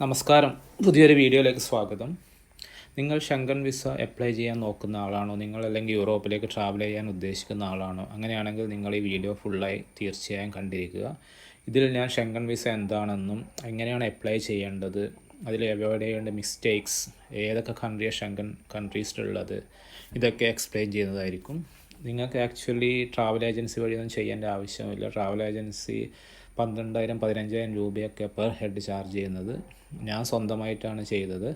നമസ്കാരം, പുതിയൊരു വീഡിയോയിലേക്ക് സ്വാഗതം. നിങ്ങൾ ഷെങ്കൻ വിസ അപ്ലൈ ചെയ്യാൻ നോക്കുന്ന ആളാണോ? നിങ്ങൾ അല്ലെങ്കിൽ യൂറോപ്പിലേക്ക് ട്രാവൽ ചെയ്യാൻ ഉദ്ദേശിക്കുന്ന ആളാണോ? അങ്ങനെയാണെങ്കിൽ നിങ്ങൾ ഈ വീഡിയോ ഫുള്ളായി തീർച്ചയായും കണ്ടിരിക്കുക. ഇതിൽ ഞാൻ ഷെങ്കൻ വിസ എന്താണെന്നും എങ്ങനെയാണ് അപ്ലൈ ചെയ്യേണ്ടത്, അതിൽ അവോയ്ഡ് ചെയ്യേണ്ട മിസ്റ്റേക്സ്, ഏതൊക്കെ കൺട്രിയാണ് ഷെങ്കൻ കൺട്രീസിലുള്ളത്, ഇതൊക്കെ എക്സ്പ്ലെയിൻ ചെയ്യുന്നതായിരിക്കും. നിങ്ങൾക്ക് ആക്ച്വലി ട്രാവൽ ഏജൻസി വഴിയൊന്നും ചെയ്യേണ്ട ആവശ്യമില്ല. ട്രാവൽ ഏജൻസി 12,000-15,000 രൂപയൊക്കെ പെർ ഹെഡ് ചാർജ് ചെയ്യുന്നത്. ഞാൻ സ്വന്തമായിട്ടാണ് ചെയ്തത്.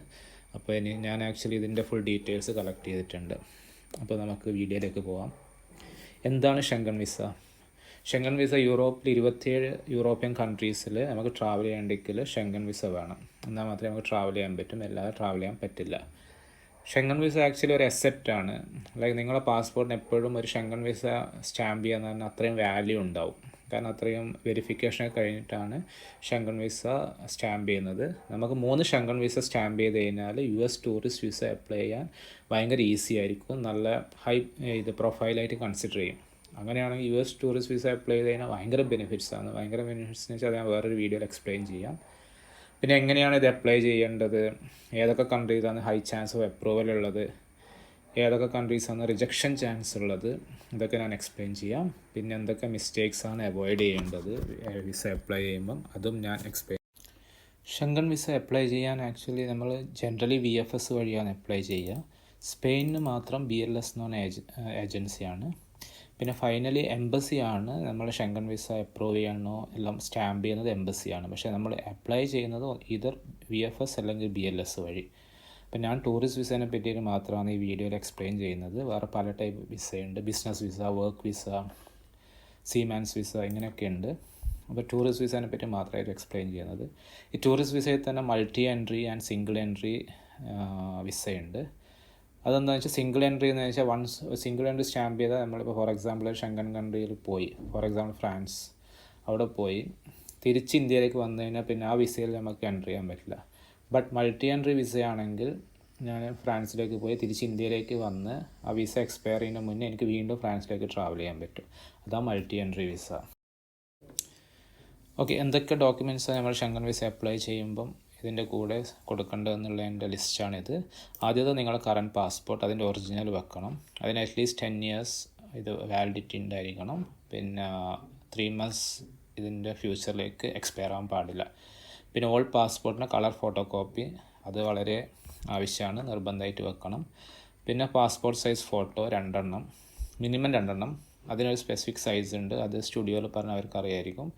അപ്പോൾ ഞാൻ ആക്ച്വലി ഇതിൻ്റെ ഫുൾ ഡീറ്റെയിൽസ് കളക്ട് ചെയ്തിട്ടുണ്ട്. അപ്പോൾ നമുക്ക് വീഡിയോയിലേക്ക് പോകാം. എന്താണ് ഷെങ്കൻ വിസ? ഷെങ്കൻ വിസ യൂറോപ്പിൽ 27 യൂറോപ്യൻ കൺട്രീസിൽ നമുക്ക് ട്രാവൽ ചെയ്യണമെങ്കിൽ ഷെങ്കൻ വിസ വേണം. എന്നാൽ മാത്രമേ നമുക്ക് ട്രാവൽ ചെയ്യാൻ പറ്റും, അല്ലാതെ ട്രാവൽ ചെയ്യാൻ പറ്റില്ല. ഷെങ്കൻ വിസ ആക്ച്വലി ഒരു അസെറ്റാണ്. ലൈക്ക് നിങ്ങളുടെ പാസ്പോർട്ടിന് എപ്പോഴും ഒരു ഷെങ്കൻ വിസ സ്റ്റാമ്പ് ചെയ്യാന്ന് പറഞ്ഞാൽ അത്രയും വാല്യൂ ഉണ്ടാവും. കാരണം അത്രയും വെരിഫിക്കേഷൻ കഴിഞ്ഞിട്ടാണ് ഷെങ്കൻ വിസ സ്റ്റാമ്പ് ചെയ്യുന്നത്. നമുക്ക് 3 ഷെങ്കൻ വിസ സ്റ്റാമ്പ് ചെയ്ത് കഴിഞ്ഞാൽ US ടൂറിസ്റ്റ് വിസ അപ്ലൈ ചെയ്യാൻ ഭയങ്കര ഈസി ആയിരിക്കും. നല്ല ഹൈ പ്രൊഫൈലായിട്ട് കൺസിഡർ ചെയ്യും. അങ്ങനെയാണെങ്കിൽ US ടൂറിസ്റ്റ് വിസ അപ്ലൈ ചെയ്ത് കഴിഞ്ഞാൽ ഭയങ്കര ബെനിഫിറ്റ്സ് ആണ്. ഭയങ്കര ബെനിഫിറ്റ്സ് എന്ന് വെച്ചാൽ ഞാൻ വേറൊരു വീഡിയോയിൽ എക്സ്പ്ലെയിൻ ചെയ്യാം. പിന്നെ എങ്ങനെയാണ് ഇത് അപ്ലൈ ചെയ്യേണ്ടത്, ഏതൊക്കെ കൺട്രീസാണ് ഹൈ ചാൻസ് ഓഫ് അപ്രൂവൽ ഉള്ളത്, ഏതൊക്കെ കൺട്രീസാണ് റിജക്ഷൻ ചാൻസ് ഉള്ളത്, ഇതൊക്കെ ഞാൻ എക്സ്പ്ലെയിൻ ചെയ്യാം. പിന്നെ എന്തൊക്കെ മിസ്റ്റേക്സാണ് അവോയ്ഡ് ചെയ്യേണ്ടത് വിസ അപ്ലൈ ചെയ്യുമ്പം, അതും ഞാൻ എക്സ്പ്ലെയിൻ. ഷെങ്കൻ വിസ അപ്ലൈ ചെയ്യാൻ ആക്ച്വലി നമ്മൾ ജനറലി VFS വഴിയാണ് അപ്ലൈ ചെയ്യുക. സ്പെയിനിന് മാത്രം BLS എന്ന് പറഞ്ഞ ഏജൻസിയാണ്. പിന്നെ ഫൈനലി എംബസിയാണ് നമ്മൾ ഷെങ്കൻ വിസ അപ്രൂവ് ചെയ്യണോ എല്ലാം സ്റ്റാമ്പ് ചെയ്യുന്നത് എംബസിയാണ്. പക്ഷേ നമ്മൾ അപ്ലൈ ചെയ്യുന്നത് ഇതർ VFS അല്ലെങ്കിൽ BLS വഴി. അപ്പം ഞാൻ ടൂറിസ്റ്റ് വിസേനെ പറ്റിയിട്ട് മാത്രമാണ് ഈ വീഡിയോയിൽ എക്സ്പ്ലെയിൻ ചെയ്യുന്നത്. വേറെ പല ടൈപ്പ് വിസയുണ്ട്. Business visa, work visa, seaman's visa, ഇങ്ങനെയൊക്കെ ഉണ്ട്. അപ്പോൾ ടൂറിസ്റ്റ് വിസേനെ പറ്റി മാത്രമായിട്ട് എക്സ്പ്ലെയിൻ ചെയ്യുന്നത്. ഈ ടൂറിസ്റ്റ് വിസയിൽ തന്നെ multi entry and single entry വിസയുണ്ട്. അതെന്താണെന്ന് വെച്ചാൽ സിംഗിൾ എൻട്രി എന്ന് വെച്ചാൽ വൺസ് സിംഗിൾ എൻട്രി സ്റ്റാമ്പ് ചെയ്താൽ നമ്മളിപ്പോൾ ഫോർ എക്സാമ്പിൾ ഷെങ്കൻ കൺട്രിയിൽ പോയി, ഫോർ എക്സാമ്പിൾ ഫ്രാൻസ്, അവിടെ പോയി തിരിച്ച് ഇന്ത്യയിലേക്ക് വന്നു കഴിഞ്ഞാൽ പിന്നെ ആ വിസയിൽ നമുക്ക് എൻട്രി ചെയ്യാൻ പറ്റില്ല. ബട്ട് മൾട്ടി എൻട്രി വിസയാണെങ്കിൽ ഞാൻ ഫ്രാൻസിലേക്ക് പോയി തിരിച്ച് ഇന്ത്യയിലേക്ക് വന്ന് ആ വിസ എക്സ്പയർ ചെയ്യുന്നതിന് മുന്നേ എനിക്ക് വീണ്ടും ഫ്രാൻസിലേക്ക് ട്രാവൽ ചെയ്യാൻ പറ്റും. അതാണ് മൾട്ടി എൻട്രി വിസ. ഓക്കെ, എന്തൊക്കെ ഡോക്യുമെൻറ്റ്സാണ് നമ്മൾ ഷെങ്കൻ വിസ അപ്ലൈ ചെയ്യുമ്പം ഇതിൻ്റെ കൂടെ കൊടുക്കേണ്ടതെന്നുള്ളതിൻ്റെ ലിസ്റ്റാണിത്. ആദ്യത്തെ നിങ്ങളുടെ കറൻറ്റ് പാസ്പോർട്ട്, അതിൻ്റെ ഒറിജിനൽ വെക്കണം. അതിന് അറ്റ്ലീസ്റ്റ് 10 years ഇത് വാലിഡിറ്റി ഉണ്ടായിരിക്കണം. പിന്നെ 3 months ഇതിൻ്റെ ഫ്യൂച്ചറിലേക്ക് എക്സ്പയർ ആകാൻ പാടില്ല. പിന്നെ ഓൾഡ് പാസ്പോർട്ടിന് കളർ ഫോട്ടോ കോപ്പി, അത് വളരെ ആവശ്യമാണ്, നിർബന്ധമായിട്ട് വെക്കണം. പിന്നെ പാസ്പോർട്ട് സൈസ് ഫോട്ടോ 2 എണ്ണം, മിനിമം 2 എണ്ണം. അതിനൊരു സ്പെസിഫിക് സൈസ് ഉണ്ട്, അത് സ്റ്റുഡിയോയിൽ പറഞ്ഞാൽ അവർക്ക് അറിയായിരിക്കും.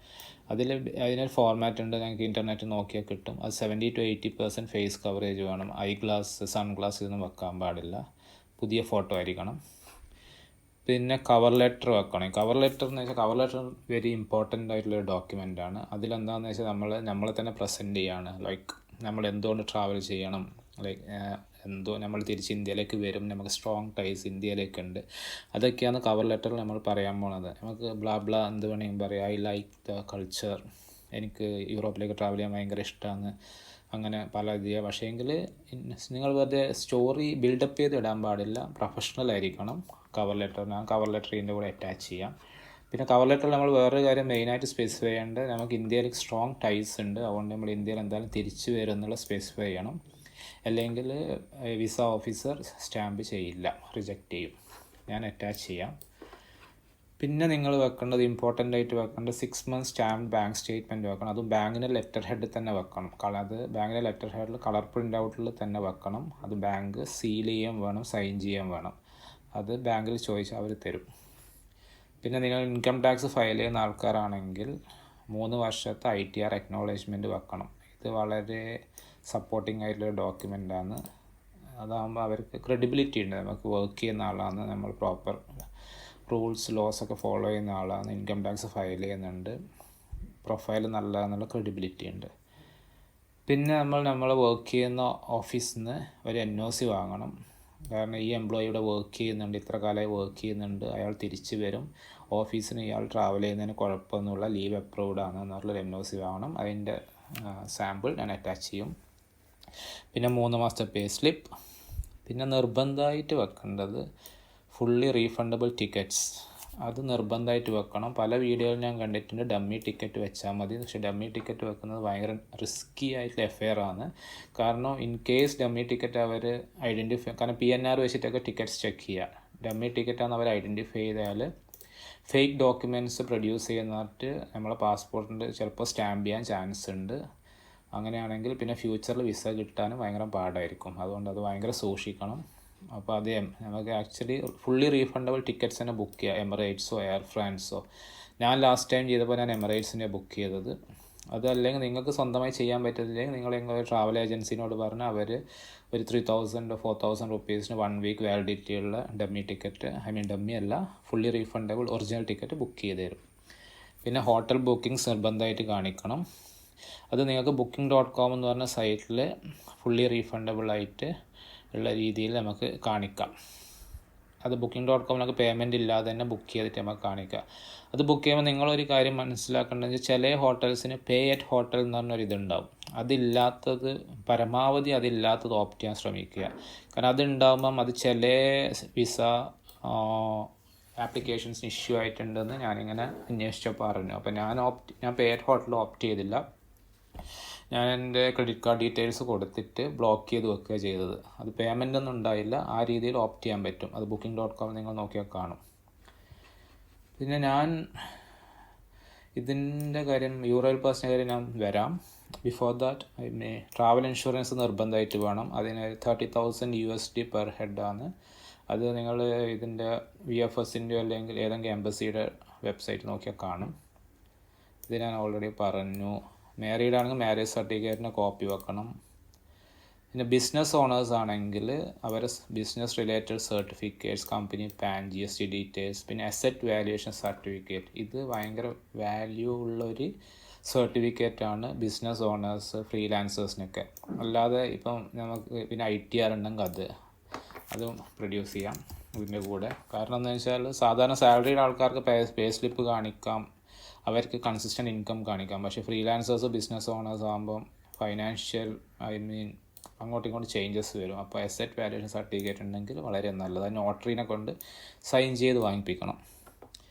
അതിനൊരു ഫോർമാറ്റ് ഉണ്ട്, ഞങ്ങൾക്ക് ഇൻ്റർനെറ്റ് നോക്കിയാൽ കിട്ടും. അത് 70-80% ഫേസ് കവറേജ് വേണം. ഐ ഗ്ലാസ്, സൺഗ്ലാസ് ഇതൊന്നും വെക്കാൻ പാടില്ല. പുതിയ ഫോട്ടോ ആയിരിക്കണം. പിന്നെ കവർ ലെറ്റർ വെക്കണം. കവർ ലെറ്റർ എന്ന് വെച്ചാൽ കവർ ലെറ്റർ വെരി ഇമ്പോർട്ടൻ്റ് ആയിട്ടുള്ളൊരു ഡോക്യുമെൻ്റാണ്. അതിലെന്താണെന്ന് വെച്ചാൽ നമ്മളെ തന്നെ പ്രസൻറ്റ് ചെയ്യാണ്. ലൈക്ക് നമ്മൾ എന്തുകൊണ്ട് ട്രാവൽ ചെയ്യണം, ലൈക്ക് നമ്മൾ തിരിച്ച് ഇന്ത്യയിലേക്ക് വരും, നമുക്ക് സ്ട്രോങ് ടൈസ് ഇന്ത്യയിലേക്കുണ്ട്, അതൊക്കെയാണ് കവർ ലെറ്ററിൽ നമ്മൾ പറയാൻ പോണത്. നമുക്ക് ബ്ലാ എന്ത് വേണമെങ്കിലും പറയാം. ഐ ലൈക്ക് ദ കൾച്ചർ, എനിക്ക് യൂറോപ്പിലേക്ക് ട്രാവൽ ചെയ്യാൻ ഭയങ്കര ഇഷ്ടമാണ്, അങ്ങനെ പല ഇതിയാണ്. പക്ഷേങ്കിൽ നിങ്ങൾ വെറുതെ സ്റ്റോറി ബിൽഡപ്പ് ചെയ്ത് ഇടാൻ പാടില്ല, പ്രൊഫഷണൽ ആയിരിക്കണം കവർ ലെറ്റർ. ഞാൻ കവർ ലെറ്റർ ഇതിൻ്റെ കൂടെ അറ്റാച്ച് ചെയ്യാം. പിന്നെ കവർ ലെറ്ററിൽ നമ്മൾ വേറൊരു കാര്യം മെയിനായിട്ട് സ്പെസിഫൈ ചെയ്യേണ്ടത്, നമുക്ക് ഇന്ത്യയിലേക്ക് സ്ട്രോങ് ടൈസ് ഉണ്ട്, അതുകൊണ്ട് നമ്മൾ ഇന്ത്യയിൽ എന്തായാലും തിരിച്ചു വരും എന്നുള്ള സ്പെസിഫൈ ചെയ്യണം. അല്ലെങ്കിൽ വിസ ഓഫീസർ സ്റ്റാമ്പ് ചെയ്യില്ല, റിജക്റ്റ് ചെയ്യും. ഞാൻ അറ്റാച്ച് ചെയ്യാം. പിന്നെ നിങ്ങൾ വെക്കേണ്ടത്, ഇമ്പോർട്ടൻ്റ് ആയിട്ട് വെക്കേണ്ടത് 6 months സ്റ്റാമ്പ് ബാങ്ക് സ്റ്റേറ്റ്മെൻറ്റ് വെക്കണം. അതും ബാങ്കിൻ്റെ ലെറ്റർ ഹെഡ് തന്നെ വെക്കണം. അത് ബാങ്കിൻ്റെ ലെറ്റർ ഹെഡിൽ കളർ പ്രിൻ്റ് ഔട്ടിൽ തന്നെ വെക്കണം. അത് ബാങ്ക് സീൽ ചെയ്യാൻ വേണം, സൈൻ ചെയ്യാൻ വേണം. അത് ബാങ്കിൽ ചോദിച്ചാൽ അവർ തരും. പിന്നെ നിങ്ങൾ ഇൻകം ടാക്സ് ഫയൽ ചെയ്യുന്ന ആൾക്കാരാണെങ്കിൽ 3 വർഷത്തെ ITR അക്നോളജ്മെൻറ്റ് വെക്കണം. ഇത് വളരെ സപ്പോർട്ടിംഗ് ആയിട്ടുള്ള ഡോക്യുമെൻ്റാണ്. അതാകുമ്പോൾ അവർക്ക് ക്രെഡിബിലിറ്റി ഉണ്ട്, നമുക്ക് വർക്ക് ചെയ്യുന്ന ആളാണ്, നമ്മൾ പ്രോപ്പർ റൂൾസ് ലോസൊക്കെ ഫോളോ ചെയ്യുന്ന ആളാണ്, ഇൻകം ടാക്സ് ഫയൽ ചെയ്യുന്നുണ്ട്, പ്രൊഫൈൽ നല്ലതെന്നുള്ള ക്രെഡിബിലിറ്റി ഉണ്ട്. പിന്നെ നമ്മൾ വർക്ക് ചെയ്യുന്ന ഓഫീസിൽ നിന്ന് ഒരു NOC വാങ്ങണം. കാരണം ഈ എംപ്ലോയി ഇവിടെ വർക്ക് ചെയ്യുന്നുണ്ട്, ഇത്ര കാലമായി വർക്ക് ചെയ്യുന്നുണ്ട്, അയാൾ തിരിച്ച് വരും, ഓഫീസിന് ഇയാൾ ട്രാവൽ ചെയ്യുന്നതിന് കുഴപ്പമൊന്നുമില്ല, ലീവ് അപ്രൂവ്ഡ് ആണ് എന്നുള്ളൊരു NOC വാങ്ങണം. അതിൻ്റെ സാമ്പിൾ ഞാൻ അറ്റാച്ച് ചെയ്യും. പിന്നെ 3 മാസത്തെ പേ സ്ലിപ്പ്. പിന്നെ നിർബന്ധമായിട്ട് വെക്കേണ്ടത് ഫുള്ളി റീഫണ്ടബിൾ ടിക്കറ്റ്സ്. അത് നിർബന്ധമായിട്ട് വെക്കണം. പല വീഡിയോയിൽ ഞാൻ കണ്ടിട്ടുണ്ട് ഡമ്മി ടിക്കറ്റ് വെച്ചാൽ മതി. പക്ഷേ ഡമ്മി ടിക്കറ്റ് വെക്കുന്നത് ഭയങ്കര റിസ്കി ആയിട്ടുള്ള എഫെയർ ആണ്. കാരണം ഇൻ കേസ് ഡമ്മി ടിക്കറ്റ് അവർ കാരണം PNR വെച്ചിട്ടൊക്കെ ടിക്കറ്റ്സ് ചെക്ക് ചെയ്യുക. ഡമ്മി ടിക്കറ്റാണ് അവർ ഐഡൻറ്റിഫൈ ചെയ്താൽ ഫേക്ക് ഡോക്യുമെൻറ്റ്സ് പ്രൊഡ്യൂസ് ചെയ്യുന്നിട്ട് നമ്മളെ പാസ്പോർട്ടിൻ്റെ ചിലപ്പോൾ സ്റ്റാമ്പ് ചെയ്യാൻ ചാൻസ് ഉണ്ട്. അങ്ങനെയാണെങ്കിൽ പിന്നെ ഫ്യൂച്ചറിൽ വിസ കിട്ടാനും ഭയങ്കര പാടായിരിക്കും. അതുകൊണ്ട് അത് ഭയങ്കര സൂക്ഷിക്കണം. അപ്പോൾ അത് നമുക്ക് ആക്ച്വലി ഫുള്ളി റീഫണ്ടബിൾ ടിക്കറ്റ്സ് തന്നെ ബുക്ക് ചെയ്യുക, എമിറേറ്റ്സോ എയർ ഫ്രാൻസോ. ഞാൻ ലാസ്റ്റ് ടൈം ചെയ്തപ്പോൾ ഞാൻ എമിറേറ്റ്സിനെ ബുക്ക് ചെയ്തത്. അതല്ലെങ്കിൽ നിങ്ങൾക്ക് സ്വന്തമായി ചെയ്യാൻ പറ്റില്ലെങ്കിൽ നിങ്ങൾ എങ്ങനെ ട്രാവൽ ഏജൻസിനോട് പറഞ്ഞ് അവർ ഒരു 3000 4000 റുപ്പീസിന് 1 വീക്ക് വാലിഡിറ്റി ഉള്ള ഡമ്മി ടിക്കറ്റ്, ഡമ്മി അല്ല fully refundable original ticket book ചെയ്ത് തരും. പിന്നെ ഹോട്ടൽ ബുക്കിംഗ്സ് നിർബന്ധമായിട്ട് കാണിക്കണം. അത് നിങ്ങൾക്ക് booking.com എന്ന് പറഞ്ഞ സൈറ്റിൽ ഫുള്ളി റീഫണ്ടബിൾ ആയിട്ട് ഉള്ള രീതിയിൽ നമുക്ക് കാണിക്കാം. അത് booking.com പേയ്മെൻറ്റ് ഇല്ലാതെ തന്നെ ബുക്ക് ചെയ്തിട്ട് നമുക്ക് കാണിക്കാം. അത് ബുക്ക് ചെയ്യുമ്പോൾ നിങ്ങളൊരു കാര്യം മനസ്സിലാക്കേണ്ടത് ചില ഹോട്ടൽസിന് പേ അറ്റ് ഹോട്ടൽ എന്ന് പറഞ്ഞൊരു ഇതുണ്ടാവും. അതില്ലാത്തത് പരമാവധി അതില്ലാത്തത് ഓപ്റ്റ് ചെയ്യാൻ ശ്രമിക്കുക. കാരണം അതുണ്ടാകുമ്പം അത് ചില വിസ ആപ്ലിക്കേഷൻസിന് ഇഷ്യൂ ആയിട്ടുണ്ടെന്ന് ഞാനിങ്ങനെ അന്വേഷിച്ചപ്പോൾ പറഞ്ഞു. അപ്പോൾ ഞാൻ പേ അറ്റ് ഹോട്ടൽ ഓപ്റ്റ് ചെയ്തില്ല. ഞാൻ എൻ്റെ ക്രെഡിറ്റ് കാർഡ് ഡീറ്റെയിൽസ് കൊടുത്തിട്ട് ബ്ലോക്ക് ചെയ്ത് വെക്കുക ചെയ്തത്. അത് പേയ്മെൻ്റ് ഒന്നും ഉണ്ടായില്ല. ആ രീതിയിൽ ഓപ്റ്റ് ചെയ്യാൻ പറ്റും. അത് booking.com നിങ്ങൾ നോക്കിയാൽ കാണും. പിന്നെ ഞാൻ ഇതിൻ്റെ കാര്യം യൂറോയിൽ പാസിൻ്റെ കാര്യം ഞാൻ വരാം. ബിഫോർ ദാറ്റ് ട്രാവൽ ഇൻഷുറൻസ് നിർബന്ധമായിട്ട് വേണം. അതിന് $30,000 പെർ ഹെഡാണ്. അത് നിങ്ങൾ ഇതിൻ്റെ VFSൻ്റെയോ അല്ലെങ്കിൽ ഏതെങ്കിലും എംബസിയുടെ വെബ്സൈറ്റ് നോക്കിയാൽ കാണും. ഇത് ഞാൻ ഓൾറെഡി പറഞ്ഞു. മാരീഡ് ആണെങ്കിൽ മാരേജ് സർട്ടിഫിക്കറ്റിന് കോപ്പി വെക്കണം. പിന്നെ ബിസിനസ് ഓണേഴ്സ് ആണെങ്കിൽ അവരെ business related certificates, company pan, GST details, പിന്നെ അസറ്റ് വാല്യുവേഷൻ സർട്ടിഫിക്കറ്റ്. ഇത് ഭയങ്കര വാല്യൂ ഉള്ളൊരു സർട്ടിഫിക്കറ്റാണ് ബിസിനസ് ഓണേഴ്സ്, ഫ്രീലാൻസേഴ്സിനൊക്കെ. അല്ലാതെ ഇപ്പം നമുക്ക് പിന്നെ ITR ഉണ്ടെങ്കിൽ അതും പ്രൊഡ്യൂസ് ചെയ്യാം ഇതിൻ്റെ കൂടെ. കാരണം എന്താണെന്ന് വെച്ചാൽ സാധാരണ സാലറിയുടെ ആൾക്കാർക്ക് പേ സ്ലിപ്പ് കാണിക്കാം, അവർക്ക് കൺസിസ്റ്റൻറ്റ് ഇൻകം കാണിക്കാം. പക്ഷേ ഫ്രീലാൻസേഴ്സ്, ബിസിനസ് ഓണേഴ്സ് ആകുമ്പം ഫൈനാൻഷ്യൽ അങ്ങോട്ടും ഇങ്ങോട്ടും ചേഞ്ചസ് വരും. അപ്പോൾ അസറ്റ് വാല്യുവേഷൻ സർട്ടിഫിക്കറ്റ് ഉണ്ടെങ്കിൽ വളരെ നല്ലത്. അത് നോട്ടറീനെ കൊണ്ട് സൈൻ ചെയ്ത് വാങ്ങിപ്പിക്കണം.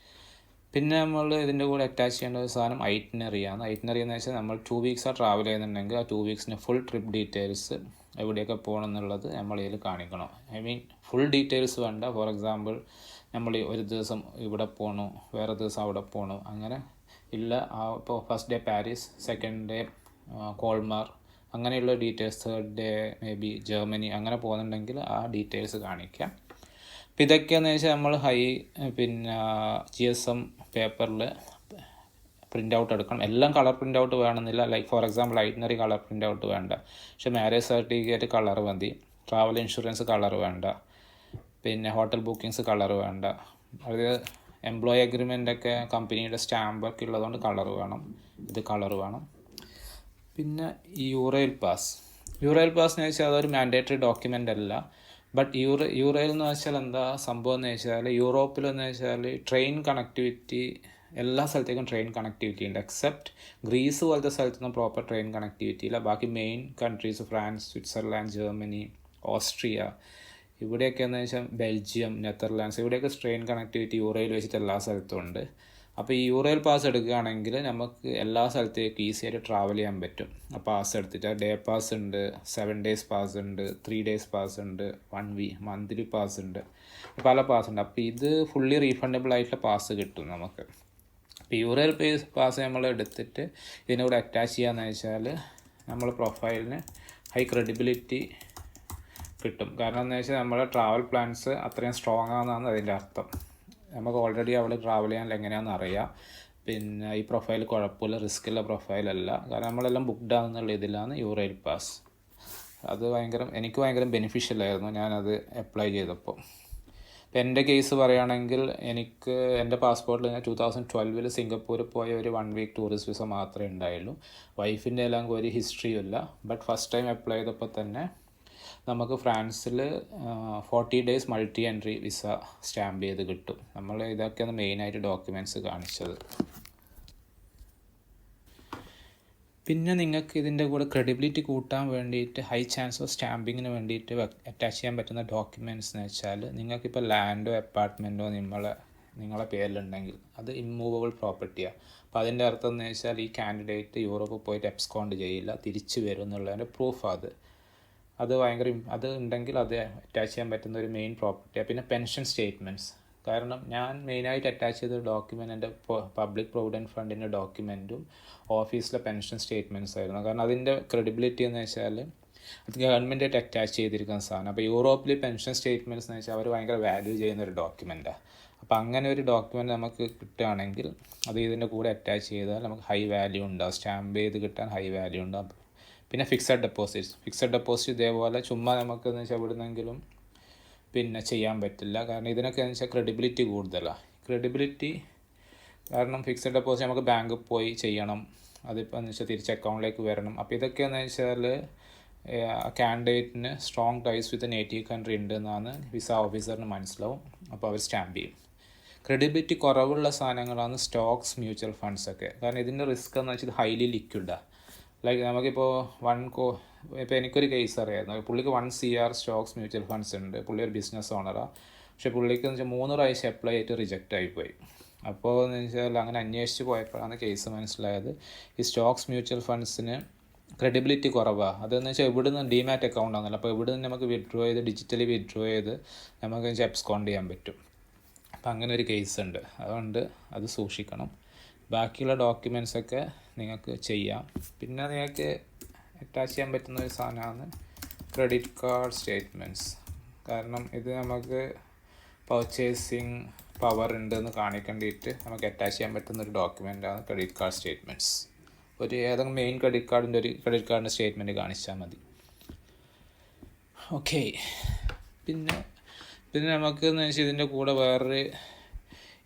പിന്നെ നമ്മൾ ഇതിൻ്റെ കൂടെ അറ്റാച്ച് ചെയ്യേണ്ട ഒരു സാധനം ഐറ്റിനറിയാണ്. ഐറ്റിനറി എന്ന് വെച്ചാൽ നമ്മൾ 2 വീക്സാണ് ട്രാവൽ ചെയ്യുന്നുണ്ടെങ്കിൽ ആ 2 വീക്സിന് ഫുൾ ട്രിപ്പ് ഡീറ്റെയിൽസ്, എവിടെയൊക്കെ പോകണം എന്നുള്ളത് നമ്മൾ ഇതിൽ കാണിക്കണം. ഫുൾ ഡീറ്റെയിൽസ് വേണ്ട. ഫോർ എക്സാമ്പിൾ നമ്മൾ ഒരു ദിവസം ഇവിടെ പോകണു, വേറെ ദിവസം അവിടെ പോകണു, അങ്ങനെ ഇല്ല. ഇപ്പോൾ first day Paris, second day Colmar, അങ്ങനെയുള്ള details, third day may be Germany, അങ്ങനെ പോകുന്നുണ്ടെങ്കിൽ ആ ഡീറ്റെയിൽസ് കാണിക്കാം. അപ്പോൾ ഇതൊക്കെയാണെന്ന് വെച്ചാൽ നമ്മൾ GSM പേപ്പറിൽ പ്രിൻ്റ് ഔട്ട് എടുക്കണം. എല്ലാം കളർ പ്രിൻ്റ് ഔട്ട് വേണമെന്നില്ല. Like for example itinerary colour print out വേണ്ട. പക്ഷേ മാരേജ് സർട്ടിഫിക്കറ്റ് കളർ മതി. ട്രാവൽ ഇൻഷുറൻസ് കളർ വേണ്ട. പിന്നെ ഹോട്ടൽ ബുക്കിങ്സ് കളർ വേണ്ട. അത് എംപ്ലോയി അഗ്രിമെൻ്റൊക്കെ കമ്പനിയുടെ സ്റ്റാമ്പൊക്കെ ഉള്ളതുകൊണ്ട് കളർ വേണം. ഇത് കളർ വേണം. പിന്നെ യൂറോയിൽ പാസ് എന്ന് വെച്ചാൽ അതൊരു മാൻഡേറ്ററി ഡോക്യുമെൻ്റ് അല്ല. ബട്ട് യൂറോയിൽ എന്ന് വെച്ചാൽ എന്താ സംഭവം എന്ന് വെച്ചാൽ യൂറോപ്പിലെന്ന് വെച്ചാൽ ട്രെയിൻ കണക്ടിവിറ്റി എല്ലാ സ്ഥലത്തേക്കും ട്രെയിൻ കണക്ടിവിറ്റി ഉണ്ട്. എക്സെപ്റ്റ് ഗ്രീസ് പോലത്തെ സ്ഥലത്തൊന്നും പ്രോപ്പർ ട്രെയിൻ കണക്ടിവിറ്റി ഇല്ല. ബാക്കി main countries France, Switzerland, Germany, Austria, ഇവിടെയൊക്കെയെന്ന് വെച്ചാൽ ബെൽജിയം, നെതർലാൻഡ്സ്, ഇവിടെയൊക്കെ ട്രെയിൻ കണക്ടിവിറ്റി യൂറോയിൽ വെച്ചിട്ട് എല്ലാ സ്ഥലത്തും ഉണ്ട്. അപ്പോൾ ഈ യൂറോയിൽ പാസ് എടുക്കുകയാണെങ്കിൽ നമുക്ക് എല്ലാ സ്ഥലത്തേക്കും ഈസി ആയിട്ട് ട്രാവൽ ചെയ്യാൻ പറ്റും. ആ പാസ് എടുത്തിട്ട് ഡേ പാസ് ഉണ്ട്, 7 ഡേയ്സ് പാസ് ഉണ്ട്, 3 ഡേയ്സ് പാസ് ഉണ്ട്, 1 വീക്ക് മന്ത്ലി പാസ് ഉണ്ട്, പല പാസ് ഉണ്ട്. അപ്പോൾ ഇത് ഫുള്ളി റീഫണ്ടബിൾ ആയിട്ടുള്ള പാസ് കിട്ടും നമുക്ക്. അപ്പോൾ യൂറോയിൽ പാസ് നമ്മൾ എടുത്തിട്ട് ഇതിനോട് അറ്റാച്ച് ചെയ്യാന്ന് വെച്ചാൽ നമ്മൾ പ്രൊഫൈലിന് ഹൈ ക്രെഡിബിലിറ്റി കിട്ടും. കാരണം എന്ന് വെച്ചാൽ നമ്മുടെ ട്രാവൽ പ്ലാൻസ് അത്രയും സ്ട്രോങ് ആണെന്നാണ് അതിൻ്റെ അർത്ഥം. നമുക്ക് ഓൾറെഡി അവിടെ ട്രാവൽ ചെയ്യാൻ എങ്ങനെയാണെന്ന് അറിയാം. പിന്നെ ഈ പ്രൊഫൈൽ കുഴപ്പമില്ല, റിസ്ക്കുള്ള പ്രൊഫൈലല്ല. കാരണം നമ്മളെല്ലാം ബുക്ക്ഡ് ആണെന്നുള്ള ഇതിലാണ് യൂറോയിൽ പാസ്. അത് എനിക്ക് ഭയങ്കര ബെനിഫിഷ്യലായിരുന്നു ഞാനത് അപ്ലൈ ചെയ്തപ്പോൾ. ഇപ്പം എൻ്റെ കേസ് പറയുകയാണെങ്കിൽ എനിക്ക് എൻ്റെ പാസ്പോർട്ടിൽ ഞാൻ 2012 സിംഗപ്പൂർ പോയ ഒരു 1 വീക്ക് ടൂറിസ്റ്റ് വിസ മാത്രമേ ഉണ്ടായുള്ളൂ. വൈഫിൻ്റെ എല്ലാം ഒരു ഹിസ്റ്ററിയും ഇല്ല. ബട്ട് ഫസ്റ്റ് ടൈം അപ്ലൈ ചെയ്തപ്പോൾ തന്നെ നമുക്ക് ഫ്രാൻസിൽ 40 days multi entry visa stamp ചെയ്ത് കിട്ടും. നമ്മൾ ഇതൊക്കെയാണ് മെയിനായിട്ട് ഡോക്യുമെൻറ്റ്സ് കാണിച്ചത്. പിന്നെ നിങ്ങൾക്ക് ഇതിൻ്റെ കൂടെ ക്രെഡിബിലിറ്റി കൂട്ടാൻ വേണ്ടിയിട്ട് ഹൈ ചാൻസ് ഓഫ് സ്റ്റാമ്പിങ്ങിന് വേണ്ടിയിട്ട് അറ്റാച്ച് ചെയ്യാൻ പറ്റുന്ന ഡോക്യുമെൻറ്റ്സ് എന്ന് വെച്ചാൽ നിങ്ങൾക്കിപ്പോൾ ലാൻഡോ അപ്പാർട്ട്മെൻറ്റോ നിങ്ങളെ പേരിലുണ്ടെങ്കിൽ അത് ഇമ്മൂവബിൾ പ്രോപ്പർട്ടിയാണ്. അപ്പോൾ അതിൻ്റെ അർത്ഥം എന്ന് വെച്ചാൽ ഈ കാൻഡിഡേറ്റ് യൂറോപ്പ് പോയിട്ട് എബ്സ്കോണ്ട് ചെയ്യില്ല, തിരിച്ചു വരും എന്നുള്ളതിൻ്റെ പ്രൂഫ്. അത് ഭയങ്കര അത് ഉണ്ടെങ്കിൽ അത് അറ്റാച്ച് ചെയ്യാൻ പറ്റുന്ന ഒരു മെയിൻ പ്രോപ്പർട്ടിയാണ്. പിന്നെ പെൻഷൻ സ്റ്റേറ്റ്മെൻറ്റ്സ്. കാരണം ഞാൻ മെയിനായിട്ട് അറ്റാച്ച് ചെയ്ത ഡോക്യുമെൻ്റ് എൻ്റെ പബ്ലിക് പ്രൊവിഡൻറ്റ് ഫണ്ടിൻ്റെ ഡോക്യുമെൻറ്റും ഓഫീസിലെ പെൻഷൻ സ്റ്റേറ്റ്മെൻറ്റ്സ് ആയിരുന്നു. കാരണം അതിൻ്റെ ക്രെഡിബിലിറ്റി എന്ന് വെച്ചാൽ അത് ഗവൺമെൻറ്റായിട്ട് അറ്റാച്ച് ചെയ്തിരിക്കുന്ന സാധനം. അപ്പോൾ യൂറോപ്പിൽ പെൻഷൻ സ്റ്റേറ്റ്മെൻറ്റ്സ് എന്ന് വെച്ചാൽ അവർ ഭയങ്കര വാല്യൂ ചെയ്യുന്ന ഒരു ഡോക്യുമെൻറ്റാണ്. അപ്പോൾ അങ്ങനെ ഒരു ഡോക്യുമെൻ്റ് നമുക്ക് കിട്ടുകയാണെങ്കിൽ അത് ഇതിൻ്റെ കൂടെ അറ്റാച്ച് ചെയ്താൽ നമുക്ക് ഹൈ വാല്യൂ ഉണ്ടാവും, സ്റ്റാമ്പ് ചെയ്ത് കിട്ടാൻ ഹൈ വാല്യൂ ഉണ്ടാവും. പിന്നെ ഫിക്സഡ് ഡെപ്പോസിറ്റ് ഇതേപോലെ ചുമ്മാ നമുക്കെന്ന് വെച്ചാൽ എവിടുന്നെങ്കിലും പിന്നെ ചെയ്യാൻ പറ്റില്ല. കാരണം ഇതിനൊക്കെ എന്ന് വെച്ചാൽ ക്രെഡിബിലിറ്റി കൂടുതലാണ്. കാരണം ഫിക്സഡ് ഡെപ്പോസിറ്റ് നമുക്ക് ബാങ്കിൽ പോയി ചെയ്യണം, അതിപ്പോൾ എന്ന് വെച്ചാൽ തിരിച്ച് അക്കൗണ്ടിലേക്ക് വരണം. അപ്പോൾ ഇതൊക്കെയെന്ന് വെച്ചാൽ കാൻഡിഡേറ്റിന് strong ties with native country ഉണ്ട് എന്നാണ് വിസ ഓഫീസറിന് മനസ്സിലാവും. അപ്പോൾ അവർ സ്റ്റാമ്പ് ചെയ്യും. ക്രെഡിബിലിറ്റി കുറവുള്ള സാധനങ്ങളാണ് സ്റ്റോക്സ്, മ്യൂച്വൽ ഫണ്ട്സ് ഒക്കെ. കാരണം ഇതിൻ്റെ റിസ്ക് എന്ന് വെച്ചാൽ ഹൈലി ലിക്വിഡാണ്. ലൈക്ക് നമുക്കിപ്പോൾ ഇപ്പോൾ എനിക്കൊരു കേസ് അറിയായിരുന്നു. പുള്ളിക്ക് 1 CR സ്റ്റോക്സ്, മ്യൂച്വൽ ഫണ്ട്സ് ഉണ്ട്. പുള്ളി ഒരു ബിസിനസ് ഓണറാണ്. പക്ഷേ പുള്ളിക്ക് എന്ന് വെച്ചാൽ 3 പ്രാവശ്യം അപ്ലൈ ചെയ്തിട്ട് റിജക്റ്റ് ആയിപ്പോയി. അപ്പോൾ എന്ന് വെച്ചാൽ അങ്ങനെ അന്വേഷിച്ച് പോയപ്പോഴാണ് കേസ് മനസ്സിലായത് ഈ സ്റ്റോക്സ്, മ്യൂച്വൽ ഫണ്ട്സിന് ക്രെഡിബിലിറ്റി കുറവാണ്. അതെന്ന് വെച്ചാൽ ഇവിടുന്ന് ഡിമാറ്റ് അക്കൗണ്ട് ആണല്ലോ. അപ്പോൾ ഇവിടുന്ന് നമുക്ക് ഡിജിറ്റലി വിഡ്രോ ചെയ്ത് നമുക്ക് എബ്സ്കോണ്ട് ചെയ്യാൻ പറ്റും. അപ്പോൾ അങ്ങനെ ഒരു കേസ് ഉണ്ട്. അതുകൊണ്ട് അത് സൂക്ഷിക്കണം. ബാക്കിയുള്ള ഡോക്യുമെൻറ്റ്സൊക്കെ നിങ്ങൾക്ക് ചെയ്യാം. പിന്നെ നിങ്ങൾക്ക് അറ്റാച്ച് ചെയ്യാൻ പറ്റുന്ന ഒരു സാധനമാണ് ക്രെഡിറ്റ് കാർഡ് സ്റ്റേറ്റ്മെൻറ്റ്സ്. കാരണം ഇത് നമുക്ക് പർച്ചേസിങ് പവർ ഉണ്ടെന്ന് കാണിക്കേണ്ടിയിട്ട് നമുക്ക് അറ്റാച്ച് ചെയ്യാൻ പറ്റുന്ന ഒരു ഡോക്യുമെൻ്റാണ് ക്രെഡിറ്റ് കാർഡ് സ്റ്റേറ്റ്മെൻറ്റ്സ്. ഏതെങ്കിലും മെയിൻ ക്രെഡിറ്റ് കാർഡിൻ്റെ സ്റ്റേറ്റ്മെൻറ്റ് കാണിച്ചാൽ മതി. ഓക്കെ. പിന്നെ നമുക്ക് എന്ന് വെച്ചാൽ ഇതിൻ്റെ കൂടെ വേറൊരു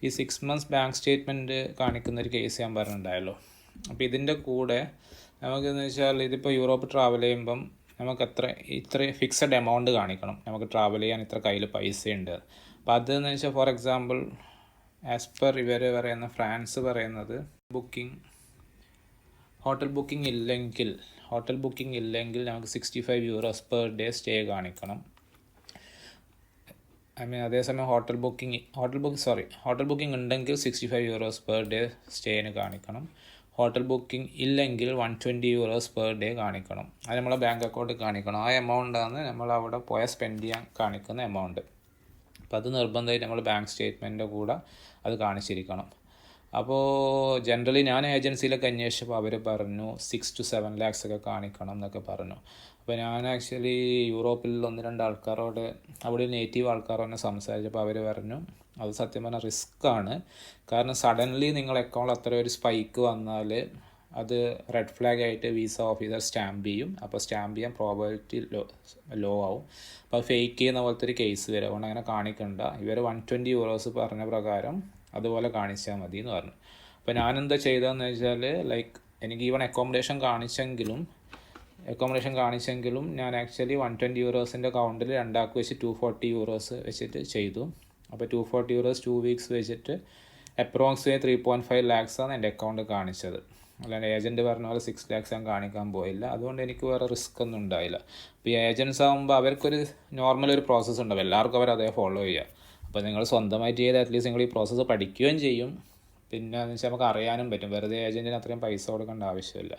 ഈ 6 months ബാങ്ക് സ്റ്റേറ്റ്മെൻറ്റ് കാണിക്കുന്നൊരു കേസ് ഞാൻ പറഞ്ഞിട്ടുണ്ടായല്ലോ. അപ്പോൾ ഇതിൻ്റെ കൂടെ നമുക്കെന്ന് വെച്ചാൽ ഇതിപ്പോൾ യൂറോപ്പ് ട്രാവൽ ചെയ്യുമ്പം നമുക്ക് ഇത്ര ഫിക്സഡ് എമൗണ്ട് കാണിക്കണം. നമുക്ക് ട്രാവൽ ചെയ്യാൻ ഇത്ര കയ്യിൽ പൈസ ഉണ്ട്. അപ്പോൾ അതെന്ന് വെച്ചാൽ ഫോർ എക്സാമ്പിൾ ആസ് പെർ ഇവർ പറയുന്ന ഫ്രാൻസ് പറയുന്നത് ഹോട്ടൽ ബുക്കിംഗ് ഇല്ലെങ്കിൽ നമുക്ക് 65 euros പെർ ഡേ സ്റ്റേ കാണിക്കണം. അതേസമയം ഹോട്ടൽ ബുക്കിംഗ് ഉണ്ടെങ്കിൽ 65 euros പെർ ഡേ സ്റ്റേന് കാണിക്കണം. ഹോട്ടൽ ബുക്കിംഗ് ഇല്ലെങ്കിൽ 120 euros പെർ ഡേ കാണിക്കണം. അത് നമ്മളെ ബാങ്ക് അക്കൗണ്ട് കാണിക്കണം. ആ എമൗണ്ടാണ് നമ്മൾ അവിടെ പോയാൽ സ്പെൻഡ് ചെയ്യാൻ കാണിക്കുന്ന എമൗണ്ട്. അപ്പോൾ അത് നിർബന്ധമായിട്ട് നമ്മൾ ബാങ്ക് സ്റ്റേറ്റ്മെൻറ്റിൻ്റെ കൂടെ അത് കാണിച്ചിരിക്കണം. അപ്പോൾ ജനറലി ഞാൻ ഏജൻസിയിലൊക്കെ അന്വേഷിച്ചപ്പോൾ അവർ പറഞ്ഞു 6 to 7 lakhs ഒക്കെ കാണിക്കണം എന്നൊക്കെ പറഞ്ഞു. അപ്പോൾ ഞാൻ ആക്ച്വലി യൂറോപ്പിൽ 1-2 ആൾക്കാരോട് അവിടെ നേറ്റീവ് ആൾക്കാരോട് സംസാരിച്ചപ്പോൾ അവർ പറഞ്ഞു അത് സത്യം പറഞ്ഞാൽ റിസ്ക്കാണ്. കാരണം സഡൻലി നിങ്ങളുടെ അക്കൗണ്ട് അത്ര ഒരു സ്പൈക്ക് വന്നാൽ അത് റെഡ് ഫ്ലാഗ് ആയിട്ട് വിസ ഓഫീസർ സ്റ്റാമ്പ് ചെയ്യും. അപ്പോൾ സ്റ്റാമ്പ് ചെയ്യാൻ പ്രോബബിലിറ്റി ലോ ആവും. അപ്പോൾ ഫേക്ക് ചെയ്യുന്ന പോലത്തെ ഒരു കേസ് വരും. അതുകൊണ്ട് അങ്ങനെ കാണിക്കണ്ട. ഇവർ 120 euros പറഞ്ഞ പ്രകാരം അതുപോലെ കാണിച്ചാൽ മതി എന്ന് പറഞ്ഞു. അപ്പോൾ ഞാനെന്താ ചെയ്തതെന്ന് വെച്ചാൽ ലൈക്ക് എനിക്ക് ഈവൺ അക്കോമഡേഷൻ കാണിച്ചെങ്കിലും ഞാൻ ആക്ച്വലി 120 euros അക്കൗണ്ടിൽ 2 ആൾക്ക് വെച്ച് 240 euros വെച്ചിട്ട് ചെയ്തു. അപ്പോൾ 240 euros 2 weeks വെച്ചിട്ട് അപ്രോക്സിമേറ്റ് 3.5 lakhs ആണ് എൻ്റെ അക്കൗണ്ട് കാണിച്ചത്. അല്ലാണ്ട് ഏജൻറ്റ് പറഞ്ഞ പോലെ 6 lakhs ഞാൻ കാണിക്കാൻ പോയില്ല. അതുകൊണ്ട് എനിക്ക് വേറെ റിസ്ക് ഒന്നും ഉണ്ടായില്ല. അപ്പോൾ ഈ ഏജൻറ്റ്സ് ആകുമ്പോൾ അവർക്കൊരു ഒരു പ്രോസസ്സ് ഉണ്ടാവും. എല്ലാവർക്കും അവർ അതേ ഫോളോ ചെയ്യുക. അപ്പോൾ നിങ്ങൾ സ്വന്തമായിട്ട് ചെയ്ത് അറ്റ്ലീസ്റ്റ് നിങ്ങൾ ഈ പ്രോസസ്സ് പഠിക്കുകയും ചെയ്യും. പിന്നെ എന്ന് വെച്ചാൽ നമുക്ക് അറിയാനും പറ്റും. വെറുതെ ഏജൻറ്റിന് അത്രയും പൈസ കൊടുക്കേണ്ട ആവശ്യമില്ല.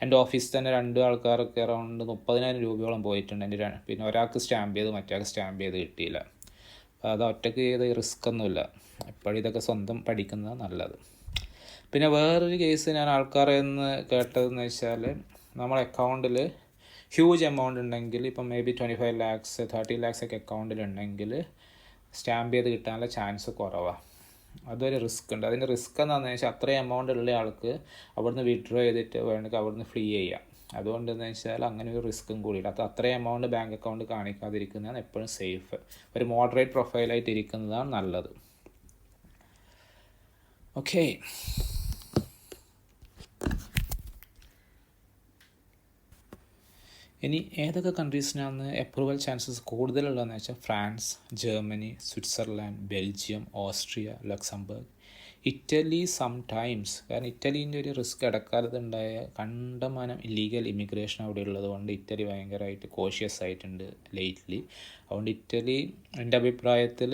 എൻ്റെ ഓഫീസിൽ തന്നെ 2 ആൾക്കാർക്ക് അറൗണ്ട് 30,000 രൂപയോളം പോയിട്ടുണ്ട്. പിന്നെ ഒരാൾക്ക് സ്റ്റാമ്പ് ചെയ്ത് മറ്റേ സ്റ്റാമ്പ് ചെയ്ത് കിട്ടിയില്ല. അത് ഒറ്റയ്ക്ക് ചെയ്ത് റിസ്ക് ഒന്നുമില്ല. എപ്പോഴും ഇതൊക്കെ സ്വന്തം പഠിക്കുന്നത് നല്ലത്. പിന്നെ വേറൊരു കേസ് ഞാൻ ആൾക്കാരിൽ നിന്ന് കേട്ടതെന്ന് വെച്ചാൽ നമ്മുടെ അക്കൗണ്ടിൽ ഹ്യൂജ് എമൗണ്ട് ഉണ്ടെങ്കിൽ ഇപ്പം മേ ബി 25 lakhs 30 lakhs ഒക്കെ അക്കൗണ്ടിലുണ്ടെങ്കിൽ സ്റ്റാമ്പ് ചെയ്ത് കിട്ടാനുള്ള ചാൻസ് കുറവാണ്. അതൊരു റിസ്ക് ഉണ്ട്. അതിൻ്റെ റിസ്ക് എന്താണെന്ന് വെച്ചാൽ അത്രയും എമൗണ്ട് ഉള്ള ആൾക്ക് അവിടുന്ന് വിഡ്രോ ചെയ്തിട്ട് വേണമെങ്കിൽ അവിടുന്ന് ഫ്രീ ചെയ്യാം. അതുകൊണ്ടെന്ന് വെച്ചാൽ അങ്ങനെ ഒരു റിസ്ക്കും കൂടിയില്ല. അത് അത്രയും എമൗണ്ട് ബാങ്ക് അക്കൗണ്ട് കാണിക്കാതിരിക്കുന്നതാണ് എപ്പോഴും സേഫ്. ഒരു മോഡറേറ്റ് പ്രൊഫൈലായിട്ട് ഇരിക്കുന്നതാണ് നല്ലത്. ഓക്കെ. ഇനി ഏതൊക്കെ കൺട്രീസിനാണ് അപ്രൂവൽ ചാൻസസ് കൂടുതലുള്ളതെന്ന് വെച്ചാൽ France, Germany, Switzerland, Belgium, Austria, Luxembourg. Italy sometimes, കാരണം ഇറ്റലീൻ്റെ ഒരു റിസ്ക് ഇടക്കാലത്തുണ്ടായ കണ്ടമാനം ഇല്ലീഗൽ ഇമിഗ്രേഷൻ അവിടെ ഉള്ളത് കൊണ്ട് ഇറ്റലി ഭയങ്കരമായിട്ട് കോഷ്യസ് ആയിട്ടുണ്ട് ലേറ്റ്ലി. അതുകൊണ്ട് ഇറ്റലി എൻ്റെ അഭിപ്രായത്തിൽ